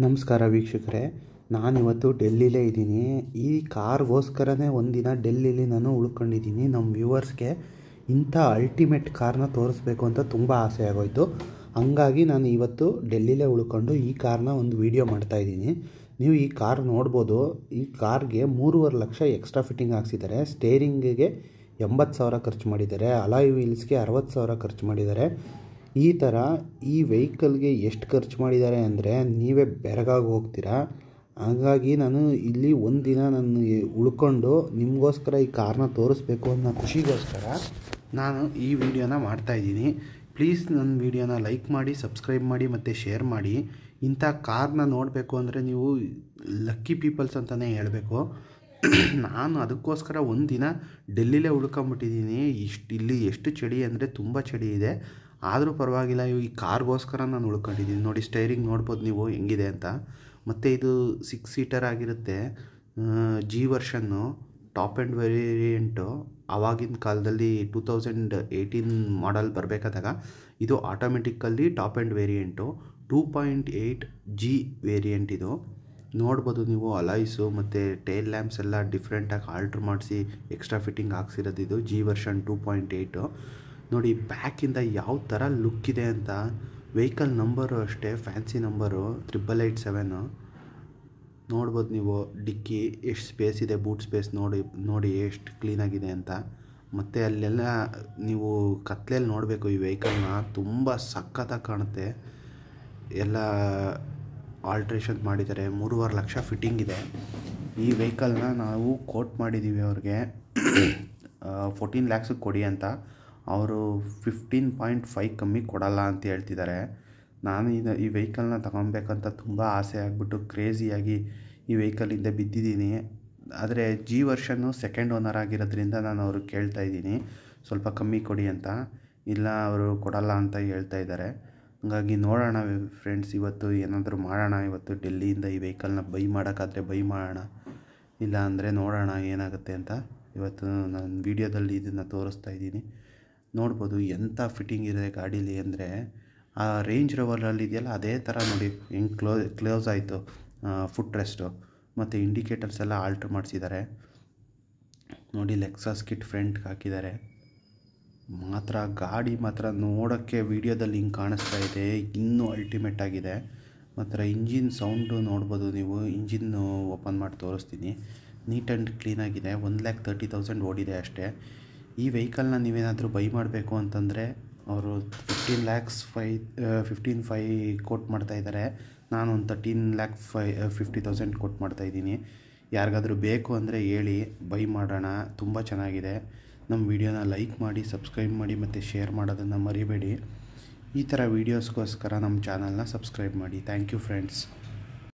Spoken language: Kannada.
ನಮಸ್ಕಾರ ವೀಕ್ಷಕರೇ, ನಾನಿವತ್ತು ಡೆಲ್ಲಿಲೇ ಇದ್ದೀನಿ. ಈ ಕಾರ್ಗೋಸ್ಕರನೇ ಒಂದಿನ ಡೆಲ್ಲಿಲಿ ನಾನು ಉಳ್ಕೊಂಡಿದ್ದೀನಿ. ನಮ್ಮ ವ್ಯೂವರ್ಸ್ಗೆ ಇಂಥ ಅಲ್ಟಿಮೇಟ್ ಕಾರ್ನ ತೋರಿಸ್ಬೇಕು ಅಂತ ತುಂಬ ಆಸೆ ಆಗೋಯಿತು. ಹಂಗಾಗಿ ನಾನು ಇವತ್ತು ಡೆಲ್ಲಿಲೇ ಉಳ್ಕೊಂಡು ಈ ಕಾರ್ನ ಒಂದು ವಿಡಿಯೋ ಮಾಡ್ತಾಯಿದ್ದೀನಿ. ನೀವು ಈ ಕಾರ್ ನೋಡ್ಬೋದು. ಈ ಕಾರ್ಗೆ 3.5 ಲಕ್ಷ ಎಕ್ಸ್ಟ್ರಾ ಫಿಟ್ಟಿಂಗ್ ಹಾಕ್ಸಿದ್ದಾರೆ. ಸ್ಟೇರಿಂಗಿಗೆ 80,000 ಖರ್ಚು ಮಾಡಿದ್ದಾರೆ. ಅಲಾಯ್ ವೀಲ್ಸ್ಗೆ 60,000 ಖರ್ಚು ಮಾಡಿದ್ದಾರೆ. ಈ ಥರ ಈ ವೆಹಿಕಲ್ಗೆ ಎಷ್ಟು ಖರ್ಚು ಮಾಡಿದ್ದಾರೆ ಅಂದರೆ ನೀವೇ ಬೆರಗಾಗಿ ಹೋಗ್ತೀರಾ. ಹಾಗಾಗಿ ನಾನು ಇಲ್ಲಿ ಒಂದಿನ ನಾನು ಉಳ್ಕೊಂಡು ನಿಮಗೋಸ್ಕರ ಈ ಕಾರ್ನ ತೋರಿಸ್ಬೇಕು ಅನ್ನೋ ಖುಷಿಗೋಸ್ಕರ ನಾನು ಈ ವಿಡಿಯೋನ ಮಾಡ್ತಾಯಿದ್ದೀನಿ. ಪ್ಲೀಸ್ ನನ್ನ ವಿಡಿಯೋನ ಲೈಕ್ ಮಾಡಿ, ಸಬ್ಸ್ಕ್ರೈಬ್ ಮಾಡಿ ಮತ್ತು ಶೇರ್ ಮಾಡಿ. ಇಂಥ ಕಾರ್ನ ನೋಡಬೇಕು ಅಂದರೆ ನೀವು ಲಕ್ಕಿ ಪೀಪಲ್ಸ್ ಅಂತಲೇ ಹೇಳಬೇಕು. ನಾನು ಅದಕ್ಕೋಸ್ಕರ ಒಂದಿನ ಡೆಲ್ಲಿಲೇ ಉಳ್ಕೊಂಬಿಟ್ಟಿದ್ದೀನಿ. ಇಲ್ಲಿ ಎಷ್ಟು ಚಳಿ ಅಂದರೆ ತುಂಬ ಚಳಿ ಇದೆ. ಆದರೂ ಪರವಾಗಿಲ್ಲ, ಈ ಕಾರ್ಗೋಸ್ಕರ ನಾನು ಉಳ್ಕೊಂಡಿದ್ದೀನಿ. ನೋಡಿ, ಸ್ಟೈರಿಂಗ್ ನೋಡ್ಬೋದು ನೀವು ಹೆಂಗಿದೆ ಅಂತ. ಮತ್ತು ಇದು 6 ಸೀಟರ್ ಆಗಿರುತ್ತೆ. ಜಿ ವರ್ಷನ್ನು ಟಾಪ್ ಆ್ಯಂಡ್ ವೇರಿಯಂಟು. ಆವಾಗಿನ ಕಾಲದಲ್ಲಿ 2018 ಮಾಡೆಲ್ ಬರಬೇಕಾದಾಗ ಇದು automatically top end variant 2.8 G variant. ಇದು ನೋಡ್ಬೋದು ನೀವು. ಅಲಾಯ್ಸು ಮತ್ತು ಟೈಲ್ ಲ್ಯಾಂಪ್ಸ್ ಎಲ್ಲ ಡಿಫ್ರೆಂಟಾಗಿ ಆಲ್ಟ್ರ್ ಮಾಡಿಸಿ ಎಕ್ಸ್ಟ್ರಾ ಫಿಟ್ಟಿಂಗ್ ಹಾಕ್ಸಿರೋದು. ಇದು ಜಿ ವರ್ಷನ್ 2.8. ನೋಡಿ ಬ್ಯಾಕಿಂದ ಯಾವ ಥರ ಲುಕ್ ಇದೆ ಅಂತ. ವೆಹಿಕಲ್ ನಂಬರು ಅಷ್ಟೇ ಫ್ಯಾನ್ಸಿ ನಂಬರು 8887. ನೋಡ್ಬೋದು ನೀವು. ಡಿಕ್ಕಿ ಎಷ್ಟು ಸ್ಪೇಸ್ ಇದೆ, ಬೂಟ್ ಸ್ಪೇಸ್ ನೋಡಿ ಎಷ್ಟು ಕ್ಲೀನಾಗಿದೆ ಅಂತ. ಮತ್ತು ಅಲ್ಲೆಲ್ಲ ನೀವು ಕತ್ಲೆಯಲ್ಲಿ ನೋಡಬೇಕು ಈ ವೆಹಿಕಲ್ನ. ತುಂಬ ಸಖತ್ತಾಗಿ ಕಾಣುತ್ತೆ. ಎಲ್ಲ ಆಲ್ಟ್ರೇಷನ್ ಮಾಡಿದ್ದಾರೆ. 3.5 ಲಕ್ಷ ಫಿಟ್ಟಿಂಗ್ ಇದೆ. ಈ ವೆಹಿಕಲ್ನ ನಾವು ಕೋಟ್ ಮಾಡಿದ್ದೀವಿ ಅವ್ರಿಗೆ 14 ಲ್ಯಾಕ್ಸಿಗೆ ಕೊಡಿ ಅಂತ. ಅವರು 15.5 ಕಮ್ಮಿ ಕೊಡಲ್ಲ ಅಂತ ಹೇಳ್ತಿದ್ದಾರೆ. ನಾನು ಈ ವೆಹಿಕಲ್ನ ತಗೊಬೇಕಂತ ತುಂಬ ಆಸೆ ಆಗಿಬಿಟ್ಟು ಕ್ರೇಜಿಯಾಗಿ ಈ ವೆಹಿಕಲಿಂದ ಬಿದ್ದಿದ್ದೀನಿ. ಆದರೆ ಜಿ ವರ್ಷನ್ನು ಸೆಕೆಂಡ್ ಓನರ್ ಆಗಿರೋದ್ರಿಂದ ನಾನು ಅವ್ರಿಗೆ ಕೇಳ್ತಾಯಿದ್ದೀನಿ ಸ್ವಲ್ಪ ಕಮ್ಮಿ ಕೊಡಿ ಅಂತ. ಇಲ್ಲ, ಅವರು ಕೊಡಲ್ಲ ಅಂತ ಹೇಳ್ತಾ ಇದ್ದಾರೆ. ಹಾಗಾಗಿ ನೋಡೋಣ ಫ್ರೆಂಡ್ಸ್, ಇವತ್ತು ಏನಾದರೂ ಮಾಡೋಣ. ಇವತ್ತು ಡೆಲ್ಲಿಯಿಂದ ಈ ವೆಹಿಕಲ್ನ ಬೈ ಮಾಡೋಕ್ಕಾದರೆ ಬೈ ಮಾಡೋಣ, ಇಲ್ಲ ಅಂದರೆ ನೋಡೋಣ ಏನಾಗುತ್ತೆ ಅಂತ. ಇವತ್ತು ನಾನು ವೀಡಿಯೋದಲ್ಲಿ ಇದನ್ನು ತೋರಿಸ್ತಾ ಇದ್ದೀನಿ. ನೋಡ್ಬೋದು ಎಂಥ ಫಿಟ್ಟಿಂಗ್ ಇದೆ ಗಾಡೀಲಿ ಅಂದರೆ. ಆ ರೇಂಜ್ ರೋವರಲ್ಲಿ ಇದೆಯಲ್ಲ ಅದೇ ಥರ ನೋಡಿ ಹೆಂಗೆ ಕ್ಲೋಸ್ ಆಯಿತು ಫುಟ್ ರೆಸ್ಟು. ಮತ್ತು ಇಂಡಿಕೇಟರ್ಸ್ ಎಲ್ಲ ಆಲ್ಟ್ರ್ ಮಾಡಿಸಿದ್ದಾರೆ ನೋಡಿ. ಲೆಕ್ಸಸ್ ಕಿಟ್ ಫ್ರಂಟ್ಗೆ ಹಾಕಿದ್ದಾರೆ. ಮಾತ್ರ ಗಾಡಿ ಮಾತ್ರ ನೋಡೋಕ್ಕೆ ವೀಡಿಯೋದಲ್ಲಿ ಹಿಂಗೆ ಕಾಣಿಸ್ತಾ ಇದೆ, ಇನ್ನೂ ಅಲ್ಟಿಮೇಟ್ ಆಗಿದೆ. ಮಾತ್ರ ಇಂಜಿನ್ ಸೌಂಡು ನೋಡ್ಬೋದು ನೀವು. ಇಂಜಿನ್ನು ಓಪನ್ ಮಾಡಿ ತೋರಿಸ್ತೀನಿ. Neat and ಕ್ಲೀನಾಗಿದೆ. 1,30,000 ಓಡಿದೆ ಅಷ್ಟೇ. ಈ ವೆಹಿಕಲ್ನ ನೀವೇನಾದರೂ ಬೈ ಮಾಡಬೇಕು ಅಂತಂದರೆ ಅವರು 15,500 ಕೋಟ್ ಮಾಡ್ತಾಯಿದ್ದಾರೆ. ನಾನು ಒಂದು 13,50,000 ಕೋಟ್ ಮಾಡ್ತಾಯಿದ್ದೀನಿ. ಯಾರಿಗಾದರೂ ಬೇಕು ಅಂದರೆ ಹೇಳಿ, ಬೈ ಮಾಡೋಣ. ತುಂಬ ಚೆನ್ನಾಗಿದೆ. ನಮ್ಮ ವಿಡಿಯೋನ ಲೈಕ್ ಮಾಡಿ, ಸಬ್ಸ್ಕ್ರೈಬ್ ಮಾಡಿ ಮತ್ತು ಶೇರ್ ಮಾಡೋದನ್ನು ಮರಿಬೇಡಿ. ಈ ಥರ ವೀಡಿಯೋಸ್ಗೋಸ್ಕರ ನಮ್ಮ ಚಾನಲ್ನ ಸಬ್ಸ್ಕ್ರೈಬ್ ಮಾಡಿ. Thank you friends.